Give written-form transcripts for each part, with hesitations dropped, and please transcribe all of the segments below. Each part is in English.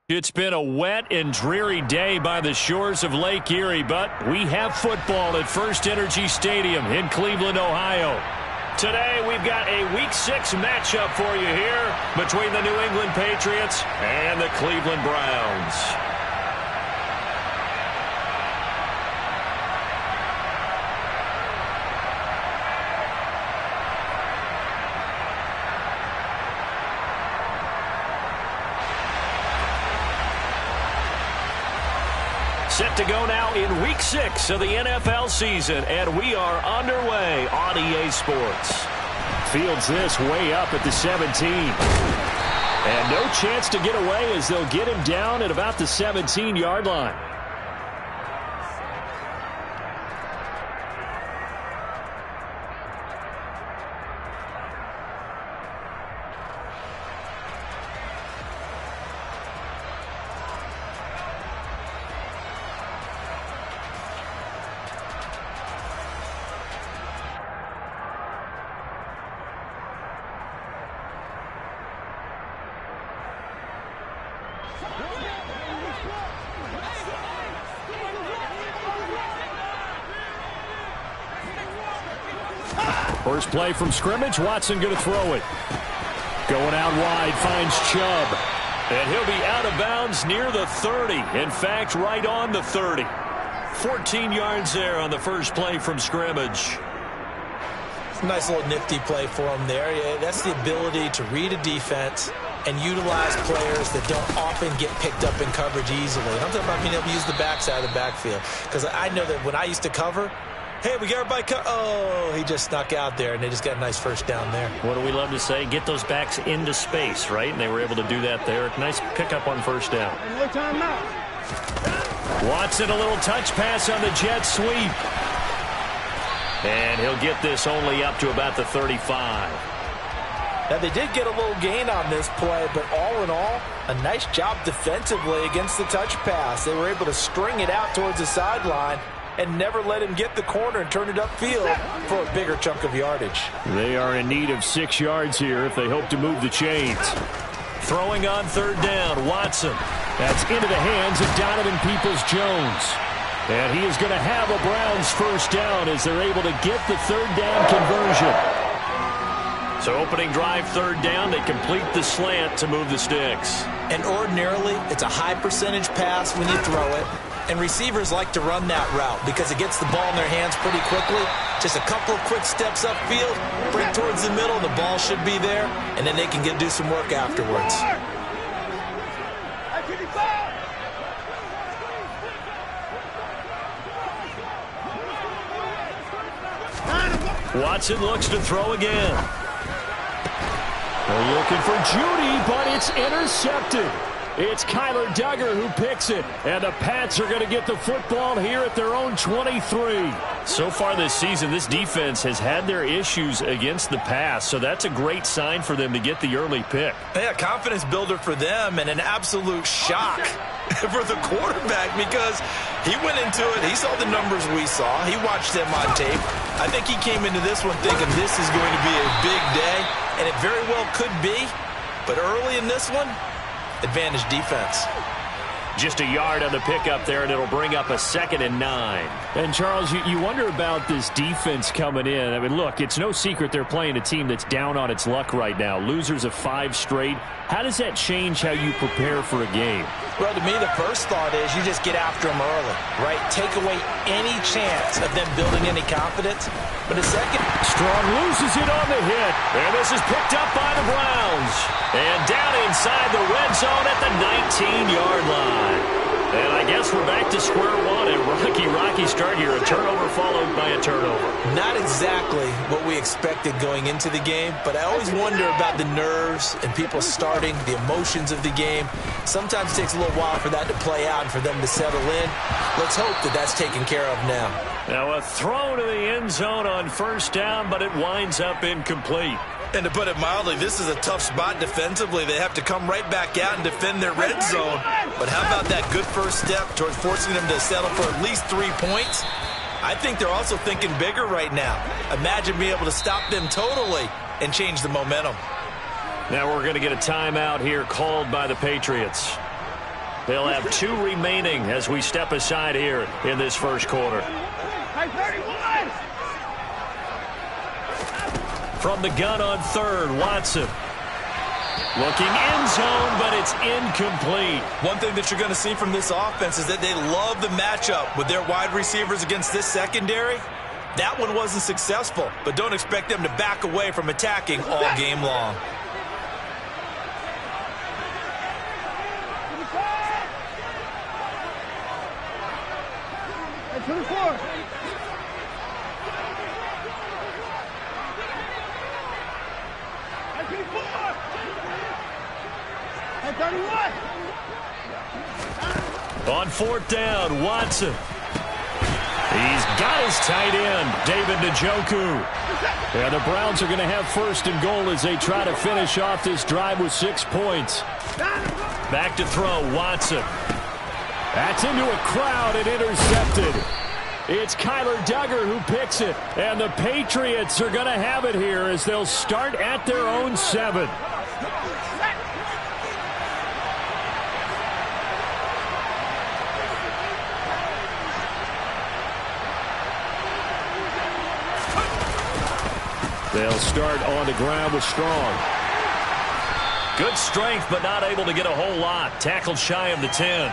It's been a wet and dreary day by the shores of Lake Erie, but we have football at First Energy Stadium in Cleveland, Ohio. Today, we've got a Week 6 matchup for you here between the New England Patriots and the Cleveland Browns. Set to go now in Week 6 of the NFL season, and we are underway on EA Sports. Fields this way up at the 17. And no chance to get away as they'll get him down at about the 17-yard line. First play from scrimmage, Watson going to throw it. Going out wide, finds Chubb. And he'll be out of bounds near the 30. In fact, right on the 30. 14 yards there on the first play from scrimmage. Nice little nifty play for him there. Yeah, that's the ability to read a defense and utilize players that don't often get picked up in coverage easily. And I'm talking about being able to use the backside of the backfield. Because I know that when I used to cover, hey, we got everybody oh, he just snuck out there, and they just got a nice first down there. What do we love to say? Get those backs into space, right? And they were able to do that there. Nice pickup on first down. Watson, a little touch pass on the jet sweep. And he'll get this only up to about the 35. Now, they did get a little gain on this play, but all in all, a nice job defensively against the touch pass. They were able to string it out towards the sideline and never let him get the corner and turn it upfield for a bigger chunk of yardage. They are in need of 6 yards here if they hope to move the chains. Throwing on third down, Watson. That's into the hands of Donovan Peoples-Jones. And he is going to have a Browns first down as they're able to get the third down conversion. So opening drive, third down, they complete the slant to move the sticks. And ordinarily, it's a high percentage pass when you throw it. And receivers like to run that route because it gets the ball in their hands pretty quickly. Just a couple of quick steps upfield, break towards the middle, the ball should be there, and then they can do some work afterwards. Watson looks to throw again. They're looking for Judy, but it's intercepted. It's Kyler Duggar who picks it, and the Pats are going to get the football here at their own 23. So far this season, this defense has had their issues against the pass, so that's a great sign for them to get the early pick. Yeah, confidence builder for them and an absolute shock for the quarterback because he went into it. He saw the numbers we saw. He watched them on tape. I think he came into this one thinking this is going to be a big day, and it very well could be. But early in this one, advantage defense. Just a yard on the pickup there, and it'll bring up a 2nd and 9. And, Charles, you wonder about this defense coming in. I mean, look, it's no secret they're playing a team that's down on its luck right now. Losers of 5 straight. How does that change how you prepare for a game? Well, to me, the first thought is you just get after them early, right? Take away any chance of them building any confidence. But a second, Strong loses it on the hit. And this is picked up by the Browns. And down inside the red zone at the 19-yard line. And I guess we're back to square one. A rocky start here. A turnover followed by a turnover. Not exactly what we expected going into the game, but I always wonder about the nerves and people starting, the emotions of the game. Sometimes it takes a little while for that to play out and for them to settle in. Let's hope that that's taken care of now. Now a throw to the end zone on first down, but it winds up incomplete. And to put it mildly, this is a tough spot defensively. They have to come right back out and defend their red zone. But how about that good first step towards forcing them to settle for at least 3 points? I think they're also thinking bigger right now. Imagine being able to stop them totally and change the momentum. Now we're going to get a timeout here called by the Patriots. They'll have 2 remaining as we step aside here in this first quarter. From the gun on third, Watson. Looking end zone, but it's incomplete. One thing that you're going to see from this offense is that they love the matchup with their wide receivers against this secondary. That one wasn't successful, but don't expect them to back away from attacking all game long. On fourth down, Watson. He's got his tight end, David Njoku. And the Browns are going to have first and goal as they try to finish off this drive with 6 points. Back to throw, Watson. That's into a crowd and intercepted. It's Kyler Duggar who picks it. And the Patriots are going to have it here as they'll start at their own 7. They'll start on the ground with Strong. Good strength, but not able to get a whole lot. Tackled shy of the 10.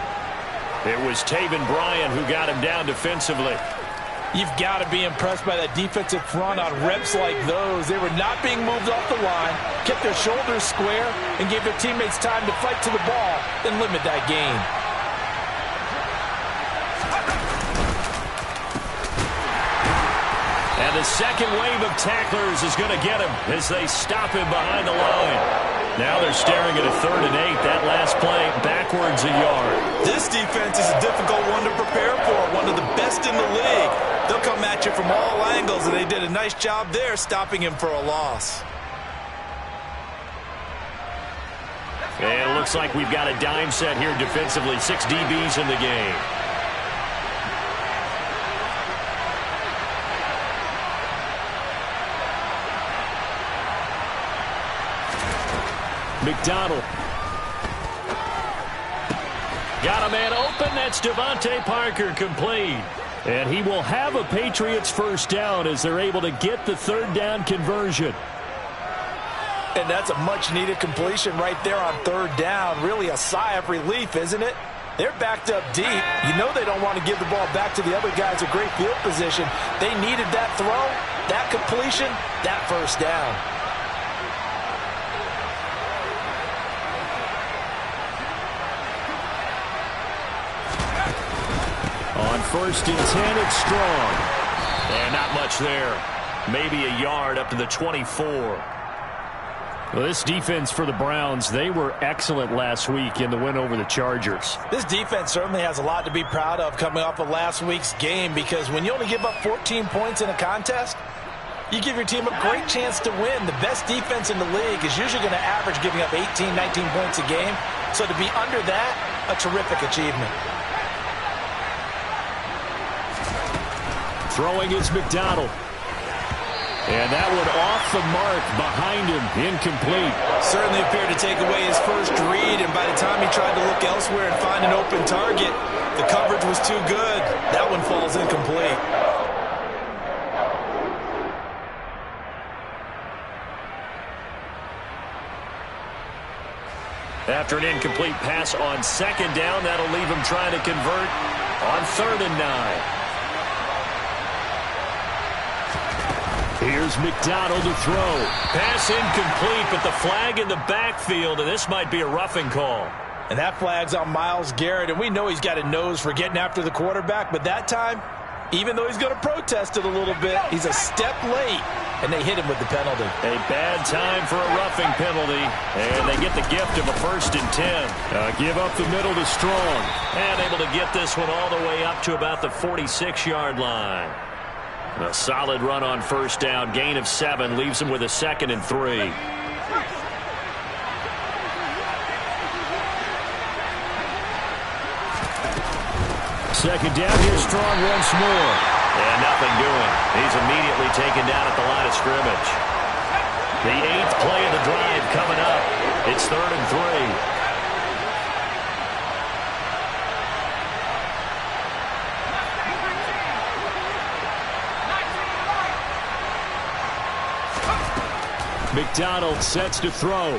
It was Taven Bryan who got him down defensively. You've got to be impressed by that defensive front on reps like those. They were not being moved off the line, kept their shoulders square, and gave their teammates time to fight to the ball, then limit that gain. And the second wave of tacklers is going to get him as they stop him behind the line. Now they're staring at a 3rd and 8. That last play backwards a yard. This defense is a difficult one to prepare for, one of the best in the league. They'll come at you from all angles, and they did a nice job there stopping him for a loss. And it looks like we've got a dime set here defensively. 6 DBs in the game. McDonald. Got a man open. That's Devontae Parker, complete. And he will have a Patriots first down as they're able to get the 3rd down conversion. And that's a much-needed completion right there on 3rd down. Really a sigh of relief, isn't it? They're backed up deep. You know they don't want to give the ball back to the other guys a great field position. They needed that throw, that completion, that first down. On 1st and 10, it's Strong. And not much there. Maybe a yard up to the 24. Well, this defense for the Browns, they were excellent last week in the win over the Chargers. This defense certainly has a lot to be proud of coming off of last week's game, because when you only give up 14 points in a contest, you give your team a great chance to win. The best defense in the league is usually going to average giving up 18, 19 points a game. So to be under that, a terrific achievement. Throwing is McDonald. And that one off the mark behind him, incomplete. Certainly appeared to take away his first read, and by the time he tried to look elsewhere and find an open target, the coverage was too good. That one falls incomplete. After an incomplete pass on 2nd down, that'll leave him trying to convert on 3rd and 9. Here's McDonald to throw. Pass incomplete, but the flag in the backfield, and this might be a roughing call. And that flag's on Myles Garrett, and we know he's got a nose for getting after the quarterback, but that time, even though he's going to protest it a little bit, he's a step late, and they hit him with the penalty. A bad time for a roughing penalty, and they get the gift of a 1st and 10. Give up the middle to Strong, and able to get this one all the way up to about the 46-yard line. A solid run on 1st down, gain of 7, leaves him with a 2nd and 3. Second down, here's Strong once more. And nothing doing. He's immediately taken down at the line of scrimmage. The 8th play of the drive coming up. It's 3rd and 3. McDonald sets to throw.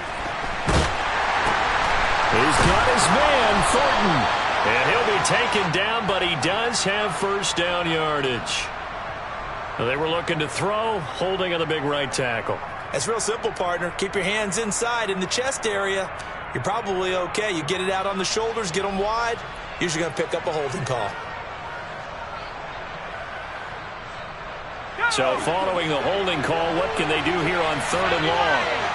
He's got his man, Thornton. And he'll be taken down, but he does have first down yardage. They were looking to throw, holding on the big right tackle. It's real simple, partner. Keep your hands inside in the chest area. You're probably okay. You get it out on the shoulders, get them wide. Usually going to pick up a holding call. So following the holding call, what can they do here on 3rd and long?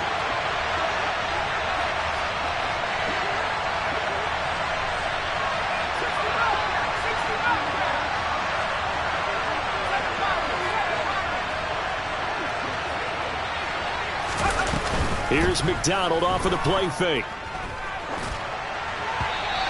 Here's McDonald off of the play fake.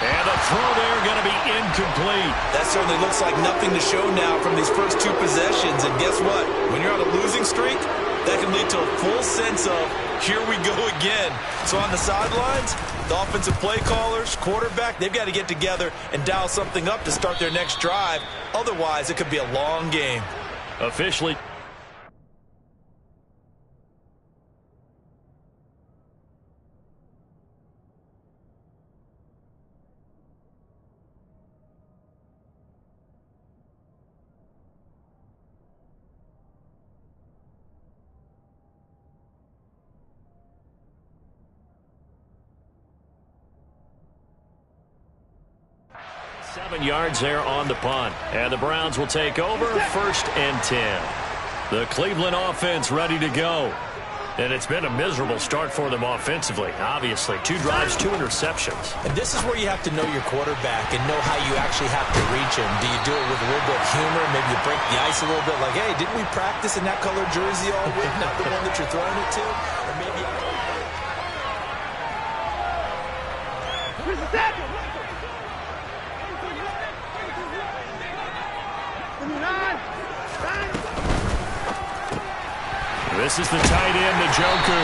And the throw there going to be incomplete. That certainly looks like nothing to show now from these first 2 possessions. And guess what? When you're on a losing streak, that can lead to a full sense of, here we go again. So on the sidelines, the offensive play callers, quarterback, they've got to get together and dial something up to start their next drive. Otherwise, it could be a long game. Officially. Yards there on the punt. And the Browns will take over 1st and 10. The Cleveland offense ready to go. And it's been a miserable start for them offensively. Obviously, 2 drives, 2 interceptions. And this is where you have to know your quarterback and know how you actually have to reach him. Do you do it with a little bit of humor? Maybe you break the ice a little bit like, hey, didn't we practice in that colored jersey all week? Not the one that you're throwing it to? Or maybe... This is the tight end, Njoku.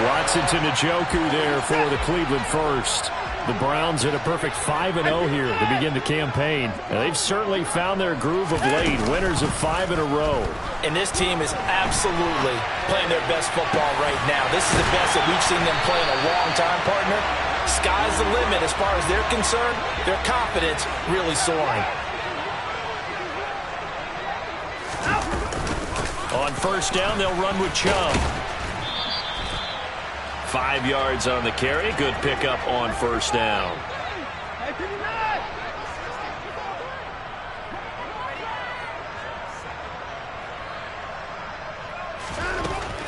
Watson to Njoku there for the Cleveland first. The Browns in a perfect 5-0 here to begin the campaign. And they've certainly found their groove of late, winners of 5 in a row. And this team is absolutely playing their best football right now. This is the best that we've seen them play in a long time, partner. Sky's the limit as far as they're concerned. Their confidence really soaring. On first down, they'll run with Chubb. 5 yards on the carry. Good pickup on first down.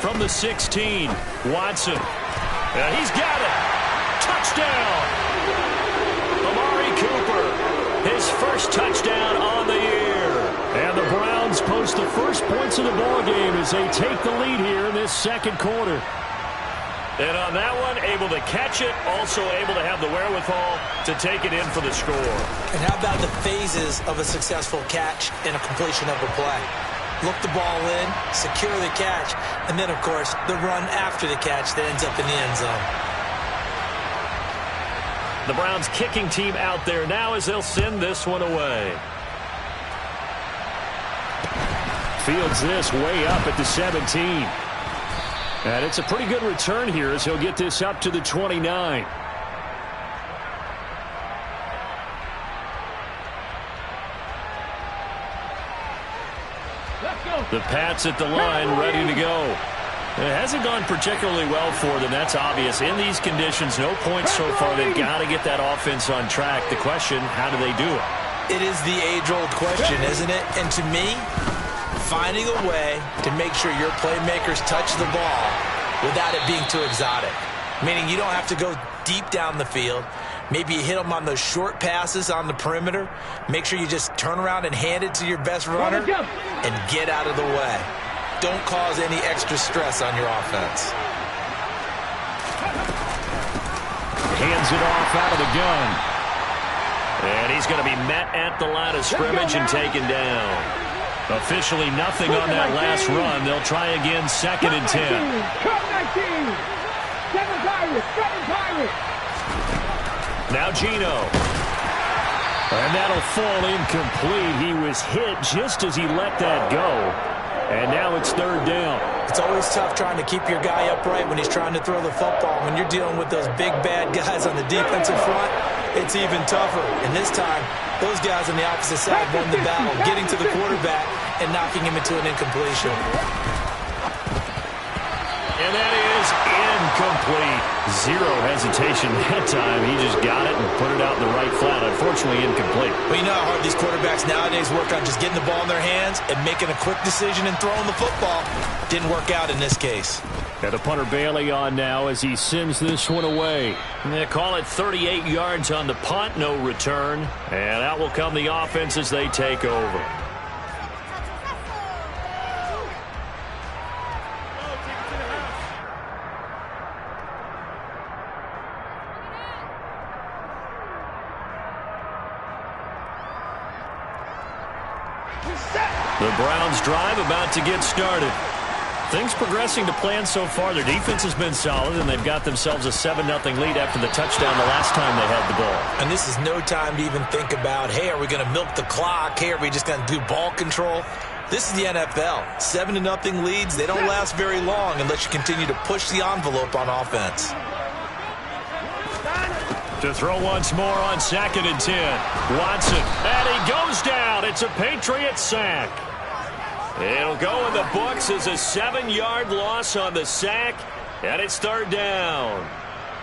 From the 16, Watson. He's got it. Touchdown. Amari Cooper. His first touchdown on the year. And the Browns post the first points of the ballgame as they take the lead here in this second quarter. And on that one, able to catch it, also able to have the wherewithal to take it in for the score. And how about the phases of a successful catch and a completion of a play? Look the ball in, secure the catch, and then, of course, the run after the catch that ends up in the end zone. The Browns kicking team out there now as they'll send this one away. Fields this way up at the 17. And it's a pretty good return here as he'll get this up to the 29. The Pats at the line ready to go. It hasn't gone particularly well for them. That's obvious. In these conditions, no points so far. They've got to get that offense on track. The question, how do they do it? It is the age-old question, isn't it? And to me, finding a way to make sure your playmakers touch the ball without it being too exotic. Meaning you don't have to go deep down the field. Maybe you hit them on those short passes on the perimeter. Make sure you just turn around and hand it to your best runner and get out of the way. Don't cause any extra stress on your offense. Hands it off out of the gun. And he's going to be met at the line of scrimmage and taken down. Officially nothing on that last run. They'll try again, 2nd and 10. Now Geno. And that'll fall incomplete. He was hit just as he let that go. And now it's third down. It's always tough trying to keep your guy upright when he's trying to throw the football. When you're dealing with those big, bad guys on the defensive front, it's even tougher. And this time, those guys on the opposite side won the battle, getting to the quarterback and knocking him into an incompletion. And that is incomplete. Zero hesitation that time. He just got it and put it out in the right flat. Unfortunately, incomplete. Well, you know how hard these quarterbacks nowadays work on just getting the ball in their hands and making a quick decision and throwing the football. Didn't work out in this case. Got the punter Bailey on now as he sends this one away. And they call it 38 yards on the punt, no return. And out will come the offense as they take over. The Browns drive about to get started. Things progressing to plan so far. Their defense has been solid, and they've got themselves a 7-0 lead after the touchdown the last time they had the ball. And this is no time to even think about, hey, are we going to milk the clock? Hey, are we just going to do ball control? This is the NFL. 7-0 leads, they don't last very long unless you continue to push the envelope on offense. To throw once more on 2nd and 10. Watson, and he goes down. It's a Patriot sack. It'll go in the books as a 7-yard loss on the sack, and it's third down.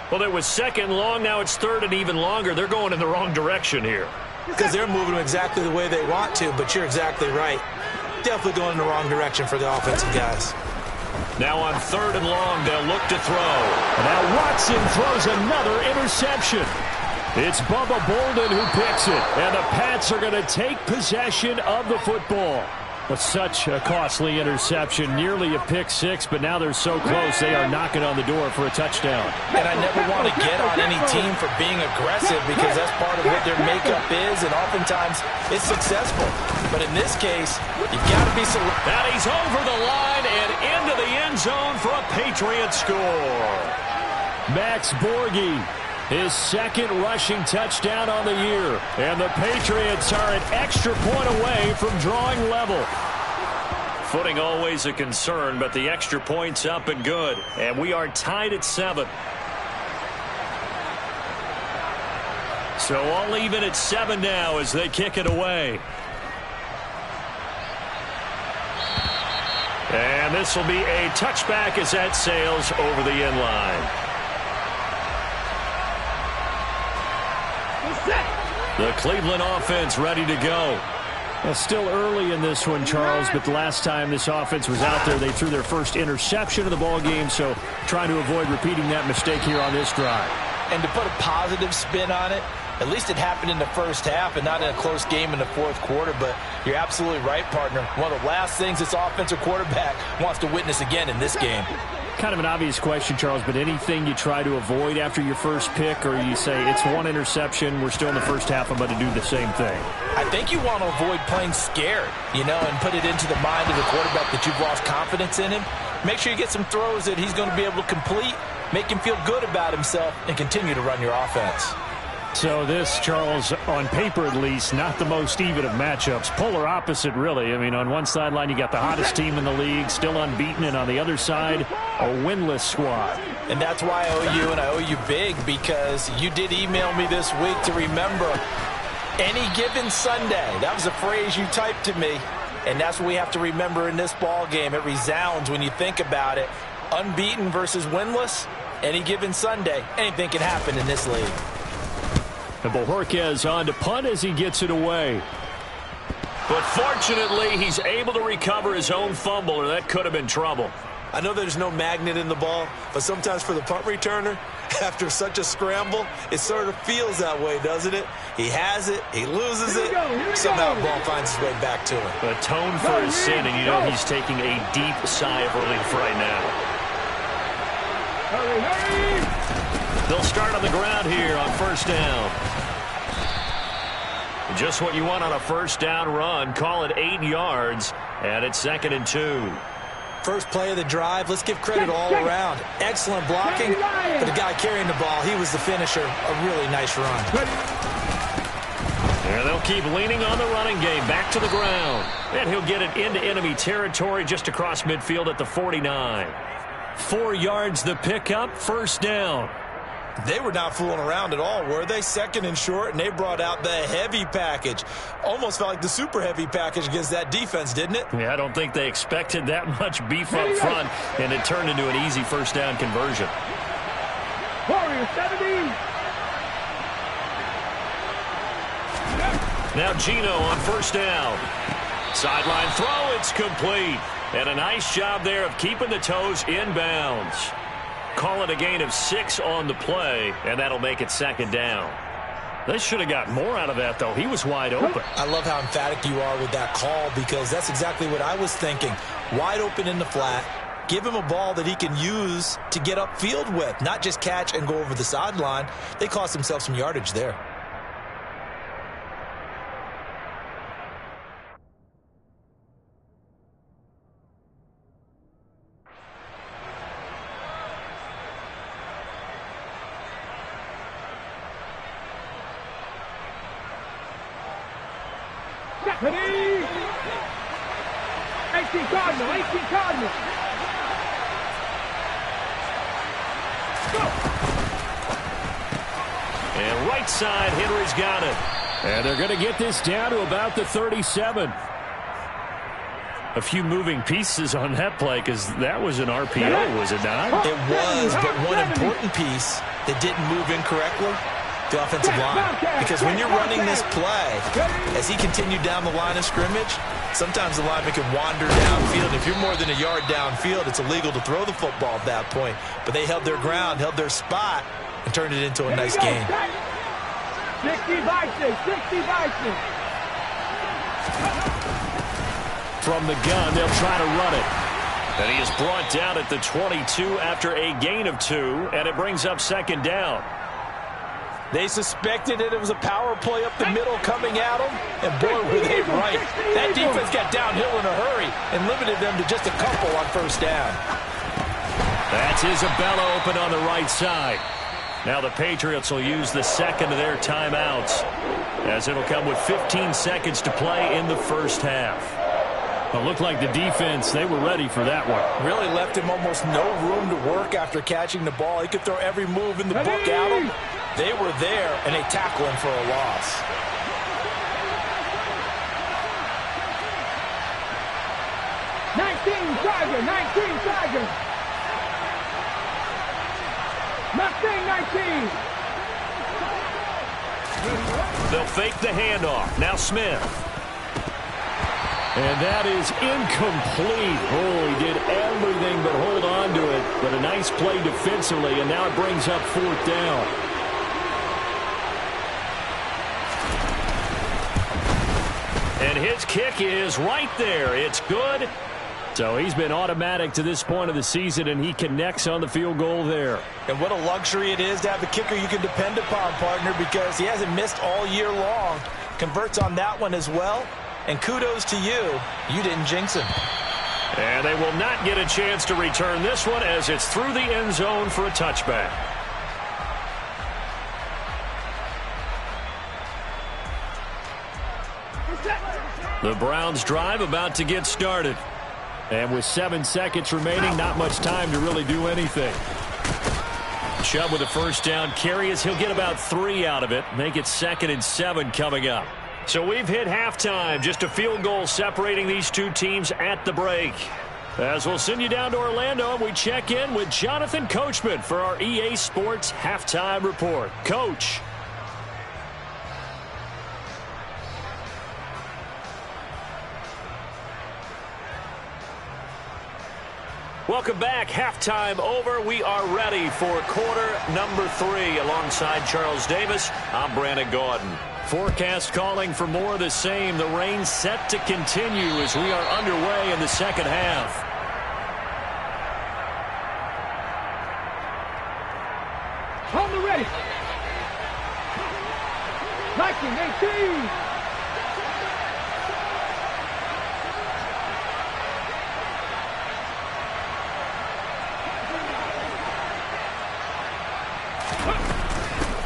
Well, it was second long. Now it's third and even longer. They're going in the wrong direction here. Because they're moving them exactly the way they want to, but you're exactly right. Definitely going in the wrong direction for the offensive guys. Now on 3rd and long, they'll look to throw. And now Watson throws another interception. It's Bubba Bolden who picks it, and the Pats are going to take possession of the football. But such a costly interception, nearly a pick six, but now they're so close they are knocking on the door for a touchdown. And I never want to get on any team for being aggressive because that's part of what their makeup is, and oftentimes it's successful. But in this case, you've got to be selective. And he's over the line and into the end zone for a Patriot score. Max Borghi, his second rushing touchdown on the year. And the Patriots are an extra point away from drawing level. Footing always a concern, but the extra point's up and good. And we are tied at 7. So all even at 7 now as they kick it away. And this will be a touchback as that sails over the end line. The Cleveland offense ready to go. Well, still early in this one, Charles, but the last time this offense was out there, they threw their first interception of the ball game, so trying to avoid repeating that mistake here on this drive. And to put a positive spin on it, at least it happened in the first half and not in a close game in the fourth quarter, but you're absolutely right, partner. One of the last things this offensive quarterback wants to witness again in this game. Kind of an obvious question, Charles, but anything you try to avoid after your first pick, or you say it's one interception, we're still in the first half, I'm going to do the same thing? I think you want to avoid playing scared, and put it into the mind of the quarterback that you've lost confidence in him. Make sure you get some throws that he's going to be able to complete, make him feel good about himself, and continue to run your offense. So this, Charles, on paper at least, not the most even of matchups. Polar opposite, really. I mean, on one sideline, you got the hottest team in the league, still unbeaten, and on the other side, a winless squad. And that's why I owe you, and I owe you big, because you did email me this week to remember any given Sunday. That was a phrase you typed to me, and that's what we have to remember in this ball game. It resounds when you think about it. Unbeaten versus winless, any given Sunday, anything can happen in this league. And Bojorquez on to punt as he gets it away. But fortunately, he's able to recover his own fumble, or that could have been trouble. I know there's no magnet in the ball, but sometimes for the punt returner, after such a scramble, it sort of feels that way, doesn't it? He has it, he loses it, somehow the ball finds its way back to him. Atone for his sin, and you know he's taking a deep sigh of relief right now. They'll start on the ground here on first down. Just what you want on a first down run. Call it 8 yards, and it's 2nd and 2. First play of the drive, let's give credit all around. Excellent blocking, but the guy carrying the ball, he was the finisher. A really nice run. And they'll keep leaning on the running game. Back to the ground. And he'll get it into enemy territory just across midfield at the 49. 4 yards the pickup, first down. They were not fooling around at all, were they? Second and short, and they brought out the heavy package. Almost felt like the super heavy package against that defense, didn't it? Yeah, I don't think they expected that much beef up front, and it turned into an easy first down conversion. Warrior 70. Now Gino on first down. Sideline throw, it's complete. And a nice job there of keeping the toes inbounds. Call it a gain of 6 on the play, and that'll make it second down. They should have got more out of that, though. He was wide open. I love how emphatic you are with that call, because that's exactly what I was thinking. Wide open in the flat. Give him a ball that he can use to get upfield with, not just catch and go over the sideline. They cost themselves some yardage there. Deputy! 18 Cardinal, 18 Cardinal. Go! And right side, Henry's got it. And they're going to get this down to about the 37. A few moving pieces on that play, because that was an RPO, was it not? It was, but one important piece that didn't move incorrectly, the offensive line. Because when you're running this play, as he continued down the line of scrimmage, sometimes the lineman can wander downfield. If you're more than a yard downfield, it's illegal to throw the football at that point. But they held their ground, held their spot, and turned it into a nice game. 60 Vikings, 60 Vikings. From the gun, they'll try to run it. And he is brought down at the 22 after a gain of 2, and it brings up second down. They suspected it was a power play up the middle coming at them, and boy, were they right. That defense got downhill in a hurry and limited them to just a couple on first down. That's Isabella open on the right side. Now the Patriots will use the second of their timeouts, as it'll come with 15 seconds to play in the first half. It looked like the defense, they were ready for that one. Really left him almost no room to work after catching the ball. He could throw every move in the book at him. They were there, and they tackle him for a loss. Tiger, 19 Tiger. 19. They'll fake the handoff. Now Smith. And that is incomplete. Oh, he did everything but hold on to it. But a nice play defensively, and now it brings up fourth down. And his kick is right there. It's good. So he's been automatic to this point of the season, and he connects on the field goal there. And what a luxury it is to have a kicker you can depend upon, partner, because he hasn't missed all year long. Converts on that one as well. And kudos to you. You didn't jinx him. And they will not get a chance to return this one, as it's through the end zone for a touchback. The Browns drive about to get started. And with 7 seconds remaining, not much time to really do anything. Chubb with a first down carry, as he'll get about 3 out of it. Make it 2nd and 7 coming up. So we've hit halftime. Just a field goal separating these two teams at the break. As we'll send you down to Orlando, and we check in with Jonathan Coachman for our EA Sports Halftime Report. Coach. Welcome back. Halftime over. We are ready for quarter number 3. Alongside Charles Davis, I'm Brandon Gaudin. Forecast calling for more of the same. The rain set to continue as we are underway in the second half. On the ready. 1918.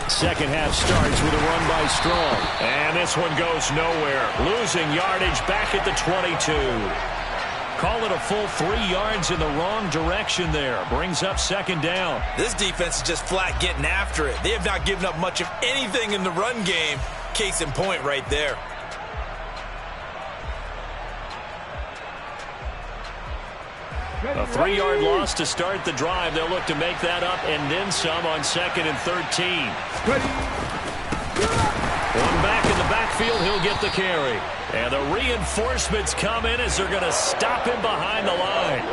Second half starts with a run by Strong. And this one goes nowhere. Losing yardage back at the 22. Call it a full 3 yards in the wrong direction there. Brings up second down. This defense is just flat getting after it. They have not given up much of anything in the run game. Case in point right there. A 3-yard loss to start the drive. They'll look to make that up and then some on 2nd and 13. One back in the backfield. He'll get the carry. And the reinforcements come in as they're going to stop him behind the line.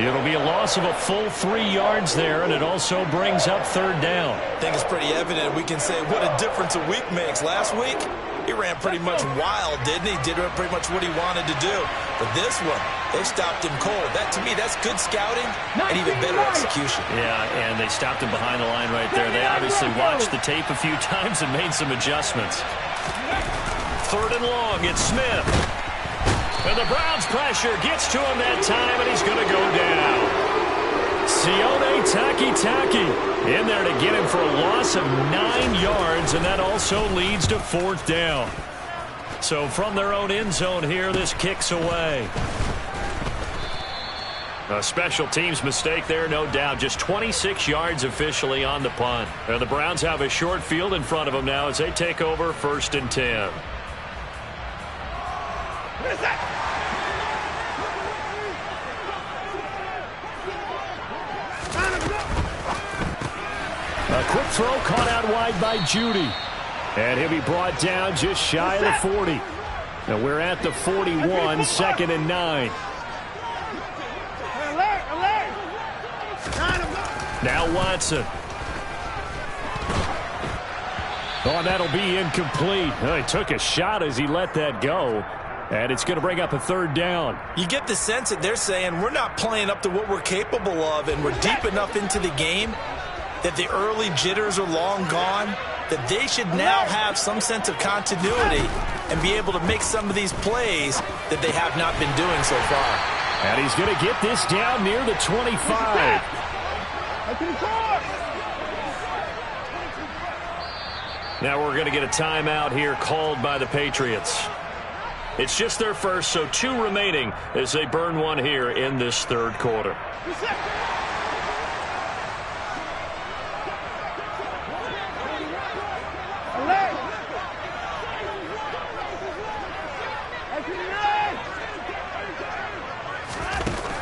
It'll be a loss of a full 3 yards there, and it also brings up third down. I think it's pretty evident. We can say what a difference a week makes. Last week, he ran pretty much wild, didn't he? Did pretty much what he wanted to do. But this one, they stopped him cold. That, to me, that's good scouting and even better execution. Yeah, and they stopped him behind the line right there. They obviously watched the tape a few times and made some adjustments. Third and long, it's Smith. And the Browns pressure gets to him that time, and he's going to go down. Sione Takitaki in there to get him for a loss of 9 yards, and that also leads to fourth down. So from their own end zone here, this kicks away. A special teams mistake there, no doubt. Just 26 yards officially on the punt. And the Browns have a short field in front of them now as they take over 1st and 10. A quick throw caught out wide by Judy. And he'll be brought down just shy of the 40. Now we're at the 41, 2nd and 9. Now Watson. Oh, that'll be incomplete. He took a shot as he let that go. And it's going to bring up a third down. You get the sense that they're saying we're not playing up to what we're capable of, and we're deep enough into the game that the early jitters are long gone, that they should now have some sense of continuity and be able to make some of these plays that they have not been doing so far. And he's going to get this down near the 25. Now we're going to get a timeout here called by the Patriots. It's just their first, so 2 remaining as they burn one here in this third quarter.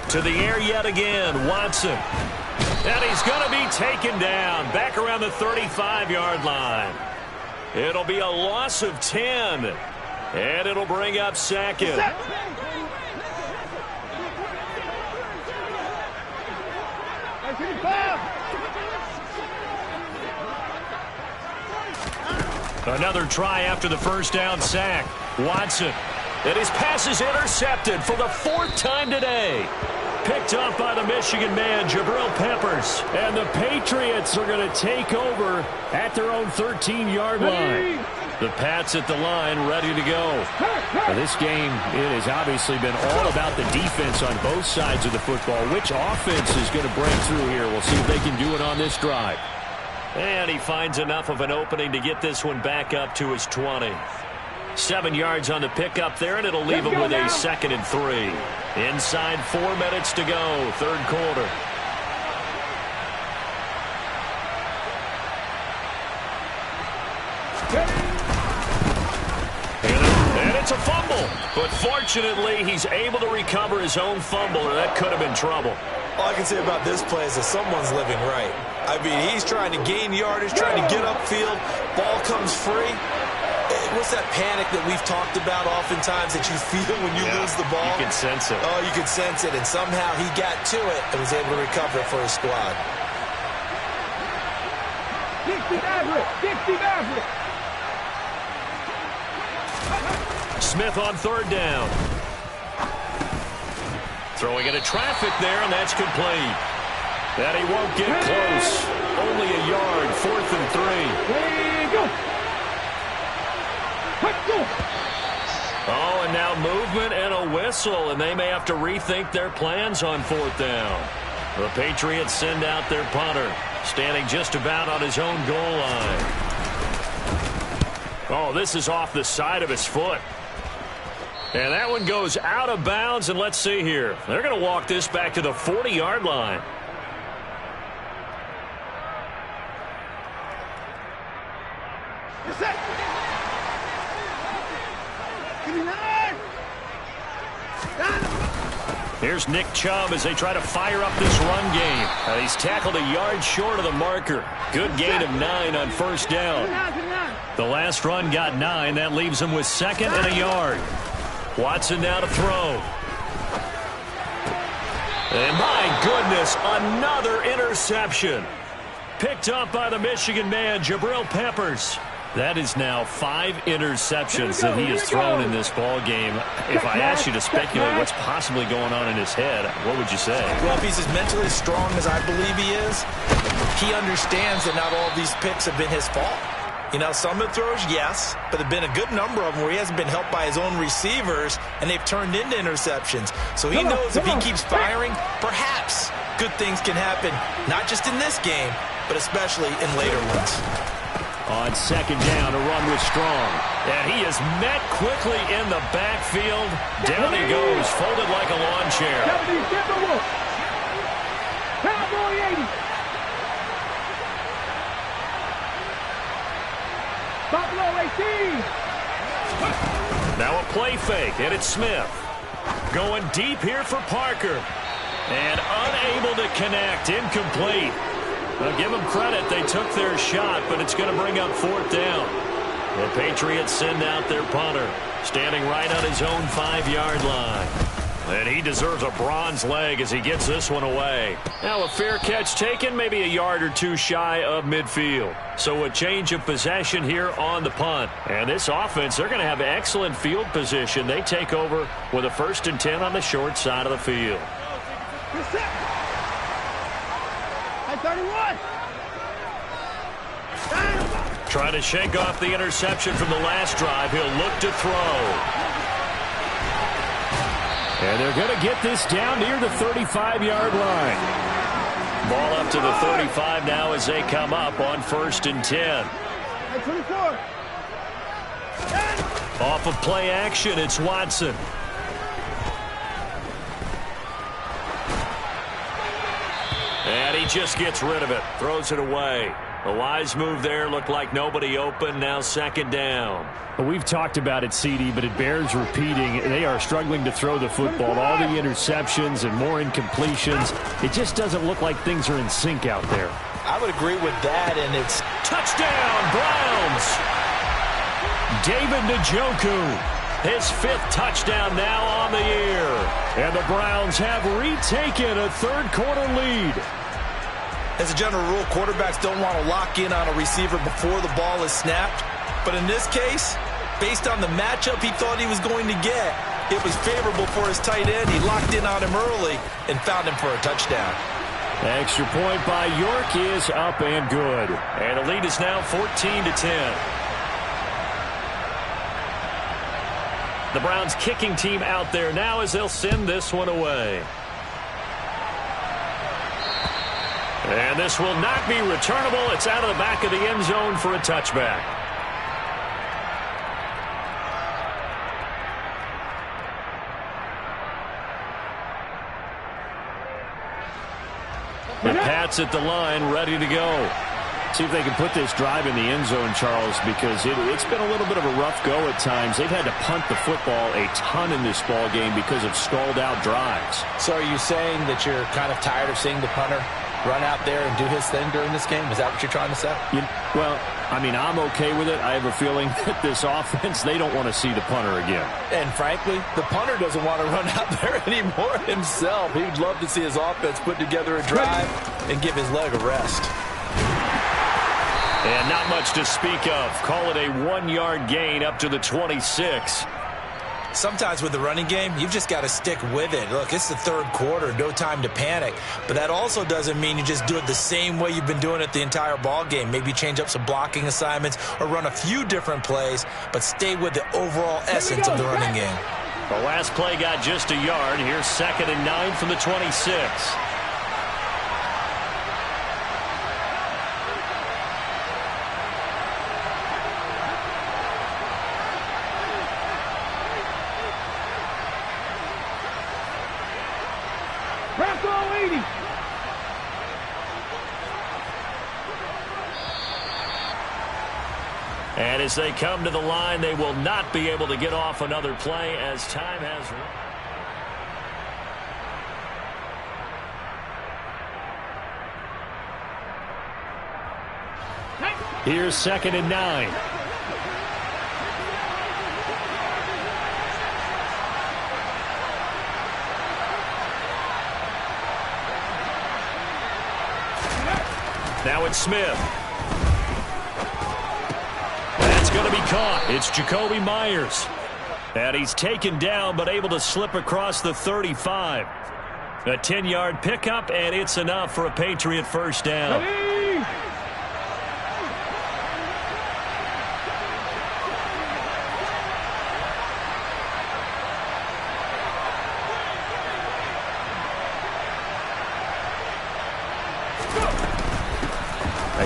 To the air yet again, Watson. And he's going to be taken down back around the 35-yard line. It'll be a loss of 10. And it'll bring up 2nd. Another try after the first down sack. Watson. And his pass is intercepted for the 4th time today. Picked up by the Michigan man, Jabril Peppers. And the Patriots are going to take over at their own 13-yard line. The Pats at the line, ready to go. Now, this game, it has obviously been all about the defense on both sides of the football. Which offense is going to break through here? We'll see if they can do it on this drive. And he finds enough of an opening to get this one back up to his 20. 7 yards on the pickup there, and it'll leave him with a 2nd and 3. Inside 4 minutes to go, third quarter. And it's a fumble. But fortunately, he's able to recover his own fumble, or that could have been trouble. All I can say about this play is that someone's living right. I mean, he's trying to gain yardage, trying to get upfield. Ball comes free. What's that panic that we've talked about oftentimes that you feel when you lose the ball? You can sense it. Oh, you can sense it. And somehow he got to it and was able to recover it for his squad. 60 Maverick! 60 Maverick! Smith on third down. Throwing into traffic there, and that's complete. That he won't get close. Only a yard, 4th and 3. There you go! Oh, and now movement and a whistle, and they may have to rethink their plans on 4th down. The Patriots send out their punter, standing just about on his own goal line. Oh, this is off the side of his foot. And that one goes out of bounds, and let's see here. They're going to walk this back to the 40-yard line. Here's Nick Chubb as they try to fire up this run game. He's tackled a yard short of the marker. Good gain of 9 on first down. The last run got 9. That leaves him with 2nd and a yard. Watson now to throw. And my goodness, another interception. Picked up by the Michigan man, Jabril Peppers. That is now 5 interceptions that he has thrown in this ball game. If I asked you to speculate what's possibly going on in his head, what would you say? Well, if he's as mentally strong as I believe he is, he understands that not all of these picks have been his fault. You know, some of the throws, yes, but there have been a good number of them where he hasn't been helped by his own receivers, and they've turned into interceptions. So he knows if he keeps firing, perhaps good things can happen, not just in this game, but especially in later ones. On 2nd down, a run with Strong. And he is met quickly in the backfield. Down he goes, folded like a lawn chair. Cowboy 80. Buffalo 18. Now a play fake, and it's Smith. Going deep here for Parker. And unable to connect, incomplete. Well, give them credit. They took their shot, but it's going to bring up 4th down. The Patriots send out their punter, standing right on his own 5-yard line. And he deserves a bronze leg as he gets this one away. Now a fair catch taken, maybe a yard or 2 shy of midfield. So a change of possession here on the punt. And this offense, they're going to have excellent field position. They take over with a 1st and 10 on the short side of the field. 31. Trying to shake off the interception from the last drive. He'll look to throw. And they're going to get this down near the 35-yard line. Ball up to the 35 now as they come up on 1st and 10. 24. Off of play action, it's Watson. And he just gets rid of it, throws it away. A wise move there, looked like nobody open, now 2nd down. Well, we've talked about it, CD, but it bears repeating. They are struggling to throw the football. All the interceptions and more incompletions. It just doesn't look like things are in sync out there. I would agree with that, and it's touchdown, Browns! David Njoku, his 5th touchdown now on the year. And the Browns have retaken a 3rd-quarter lead. As a general rule, quarterbacks don't want to lock in on a receiver before the ball is snapped. But in this case, based on the matchup he thought he was going to get, it was favorable for his tight end. He locked in on him early and found him for a touchdown. Extra point by York is up and good. And the lead is now 14-10. The Browns kicking team out there now as they'll send this one away. And this will not be returnable. It's out of the back of the end zone for a touchback. The Pats at the line, ready to go. See if they can put this drive in the end zone, Charles, because it's been a little bit of a rough go at times. They've had to punt the football a ton in this ball game because of stalled-out drives. So are you saying that you're kind of tired of seeing the punter run out there and do his thing during this game? Is that what you're trying to say? Well, I mean, I'm okay with it. I have a feeling that this offense, they don't want to see the punter again. And frankly, the punter doesn't want to run out there anymore himself. He'd love to see his offense put together a drive and give his leg a rest. And not much to speak of. Call it a 1-yard gain up to the 26. Sometimes with the running game, you've just got to stick with it. Look, it's the 3rd quarter, no time to panic. But that also doesn't mean you just do it the same way you've been doing it the entire ball game. Maybe change up some blocking assignments or run a few different plays, but stay with the overall essence of the running game. The last play got just a yard. Here's 2nd and 9 from the 26. And as they come to the line, they will not be able to get off another play as time has run. Here's 2nd and 9. Now it's Smith. That's going to be caught. It's Jacoby Myers. And he's taken down but able to slip across the 35. A 10-yard pickup, and it's enough for a Patriot first down.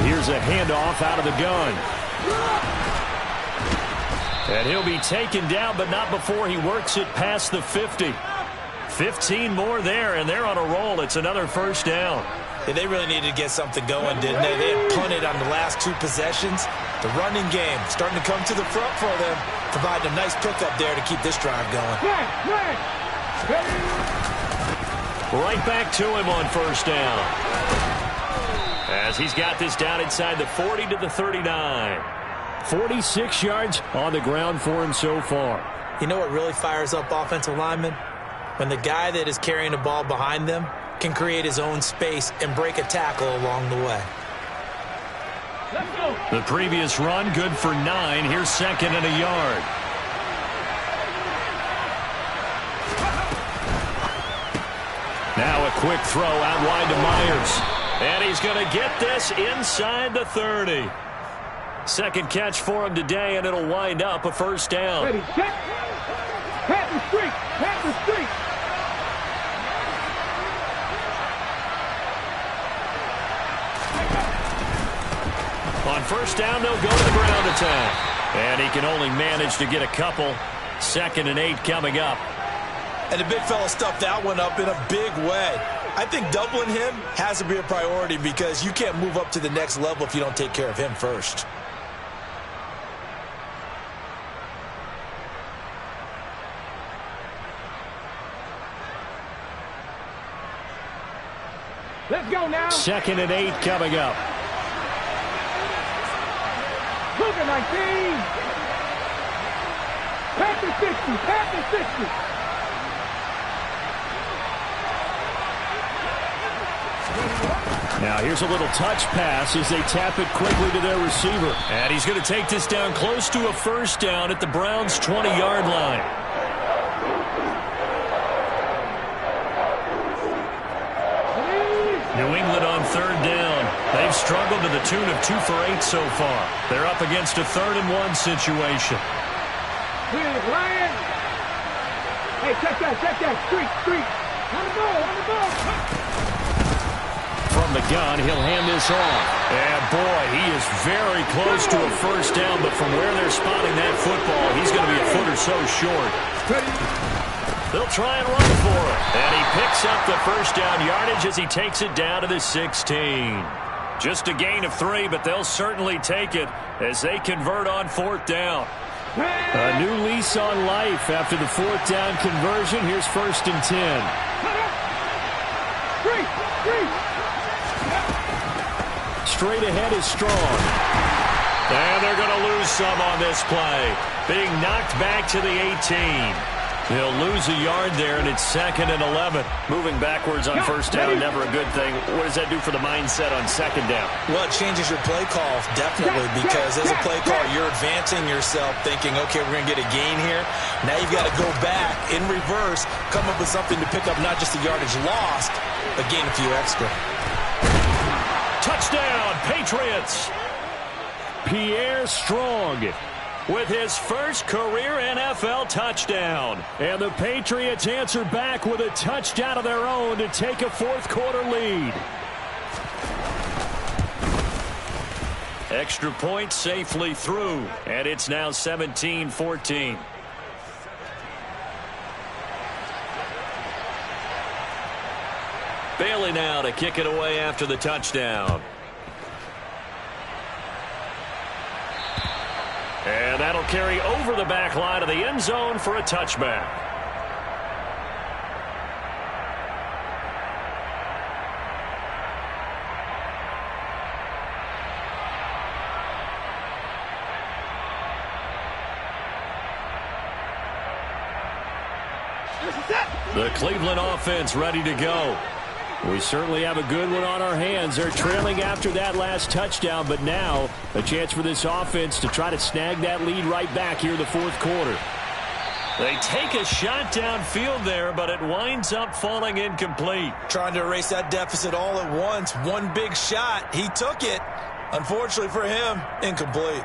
Here's a handoff out of the gun. And he'll be taken down, but not before he works it past the 50. 15 more there, and they're on a roll. It's another first down. Yeah, they really needed to get something going, didn't they? They had punted on the last 2 possessions. The running game starting to come to the front for them, providing a nice pickup there to keep this drive going. Right back to him on first down. As he's got this down inside the 40 to the 39. 46 yards on the ground for him so far. You know what really fires up offensive linemen? When the guy that is carrying the ball behind them can create his own space and break a tackle along the way. The previous run, good for 9. Here's 2nd and a yard. Now a quick throw out wide to Myers. And he's going to get this inside the 30. Second catch for him today, and it'll wind up a first down. Ready, check. Pat the street. Pat the street. On first down, they'll go to the ground attack. And he can only manage to get a couple. 2nd and 8 coming up. And the big fella stuffed that one up in a big way. I think doubling him has to be a priority because you can't move up to the next level if you don't take care of him first. Let's go now. 2nd and 8 coming up. Look at 19. Pat the 60. Pat the 60. Now here's a little touch pass as they tap it quickly to their receiver. And he's going to take this down close to a first down at the Browns' 20-yard line. New England on 3rd down. They've struggled to the tune of 2 for 8 so far. They're up against a 3rd and 1 situation. Hey, check that. Street. On the ball. From the gun, he'll hand this off. And boy, he is very close to a first down, but from where they're spotting that football, he's going to be a foot or so short. They'll try and run for it. And he picks up the first down yardage as he takes it down to the 16. Just a gain of 3, but they'll certainly take it as they convert on 4th down. A new lease on life after the 4th down conversion. Here's 1st and 10. Straight ahead is Strong. And they're going to lose some on this play. Being knocked back to the 18. They'll lose a yard there, and it's 2nd and 11. Moving backwards on first down, never a good thing. What does that do for the mindset on 2nd down? Well, it changes your play call, definitely, because as a play call, you're advancing yourself thinking, okay, we're going to get a gain here. Now you've got to go back in reverse, come up with something to pick up not just the yardage lost, but gain a few extra. Touchdown, Patriots! Pierre Strong with his first career NFL touchdown. And the Patriots answer back with a touchdown of their own to take a 4th quarter lead. Extra point safely through, and it's now 17-14. Bailey now to kick it away after the touchdown. And that'll carry over the back line of the end zone for a touchback. The Cleveland offense ready to go. We certainly have a good one on our hands. They're trailing after that last touchdown, but now a chance for this offense to try to snag that lead right back here in the fourth quarter. They take a shot downfield there, but it winds up falling incomplete. Trying to erase that deficit all at once. One big shot. He took it. Unfortunately for him, incomplete.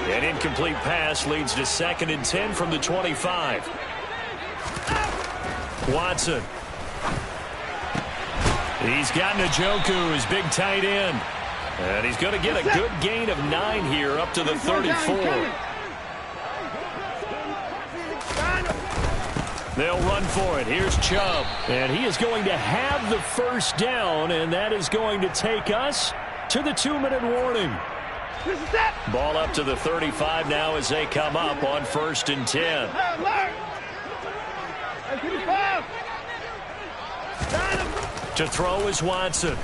An incomplete pass leads to 2nd and 10 from the 25. Watson. He's got Njoku, his big tight end. And he's going to get a good gain of 9 here up to the 34. They'll run for it. Here's Chubb. And he is going to have the first down, and that is going to take us to the 2-minute warning. Ball up to the 35 now as they come up on 1st and 10. To throw is Watson.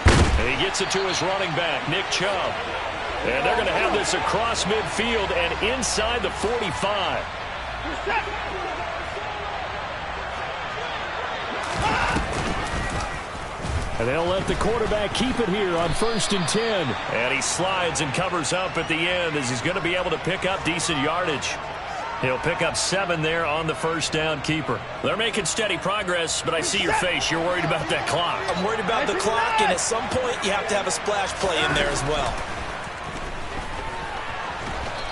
And he gets it to his running back, Nick Chubb. And they're going to have this across midfield and inside the 45. And they'll let the quarterback keep it here on 1st and 10. And he slides and covers up at the end as he's going to be able to pick up decent yardage. He'll pick up 7 there on the first down keeper. They're making steady progress, but I see your face. You're worried about that clock. I'm worried about the clock, and at some point you have to have a splash play in there as well.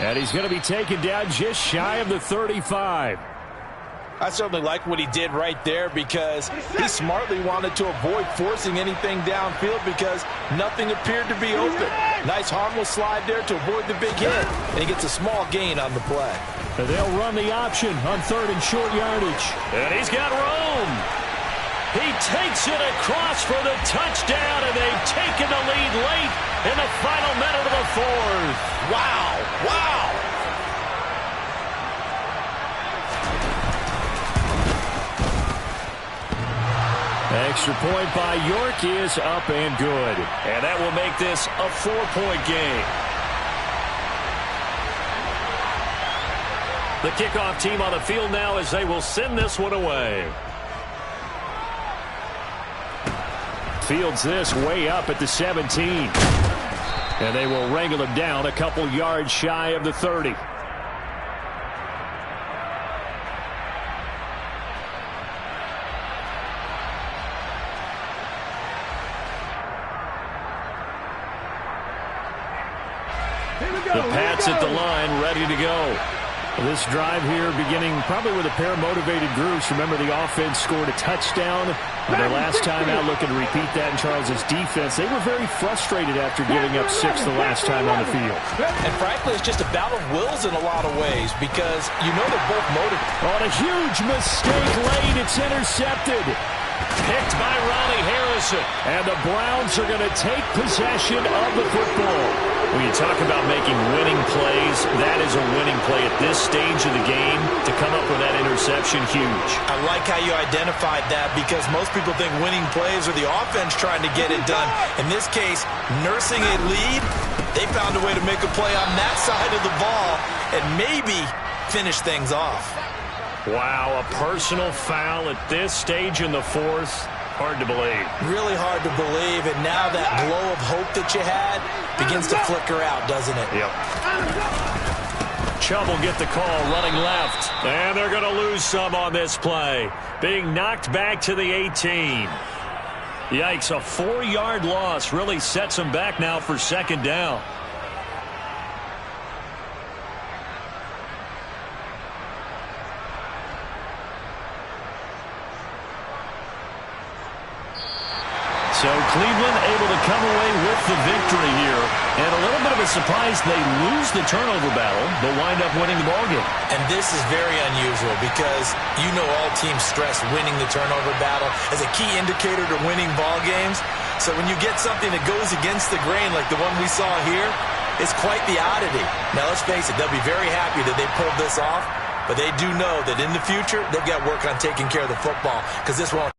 And he's going to be taken down just shy of the 35. I certainly like what he did right there because he smartly wanted to avoid forcing anything downfield because nothing appeared to be open. Nice harmless slide there to avoid the big hit, and he gets a small gain on the play. And they'll run the option on 3rd and short yardage. And he's got room. He takes it across for the touchdown, and they've taken the lead late in the final minute of the 4th. Wow, wow. Extra point by York is up and good. And that will make this a 4-point game. The kickoff team on the field now as they will send this one away. Fields this way up at the 17. And they will wrangle him down a couple yards shy of the 30. The Pats at the line, ready to go. This drive here beginning probably with a pair of motivated groups. Remember, the offense scored a touchdown their last time out, looking to repeat that in Charles's defense. They were very frustrated after giving up 6 the last time on the field. And frankly, it's just a battle of wills in a lot of ways because you know they're both motivated. On a huge mistake late, it's intercepted. Picked by Ronnie Harrison. And the Browns are going to take possession of the football. When you talk about making winning plays, that is a winning play at this stage of the game. To come up with that interception, huge. I like how you identified that because most people think winning plays are the offense trying to get it done. In this case, nursing a lead, they found a way to make a play on that side of the ball and maybe finish things off. Wow, a personal foul at this stage in the 4th. Hard to believe. Really hard to believe, and now that glow of hope that you had begins to flicker out, doesn't it? Yep. Chubb will get the call running left, and they're going to lose some on this play. Being knocked back to the 18. Yikes, a 4-yard loss really sets them back now for 2nd down. So Cleveland able to come away with the victory here. And a little bit of a surprise, they lose the turnover battle, but wind up winning the ballgame. And this is very unusual because you know all teams stress winning the turnover battle as a key indicator to winning ball games. So when you get something that goes against the grain like the one we saw here, it's quite the oddity. Now, let's face it, they'll be very happy that they pulled this off, but they do know that in the future, they've got to work on taking care of the football because this won't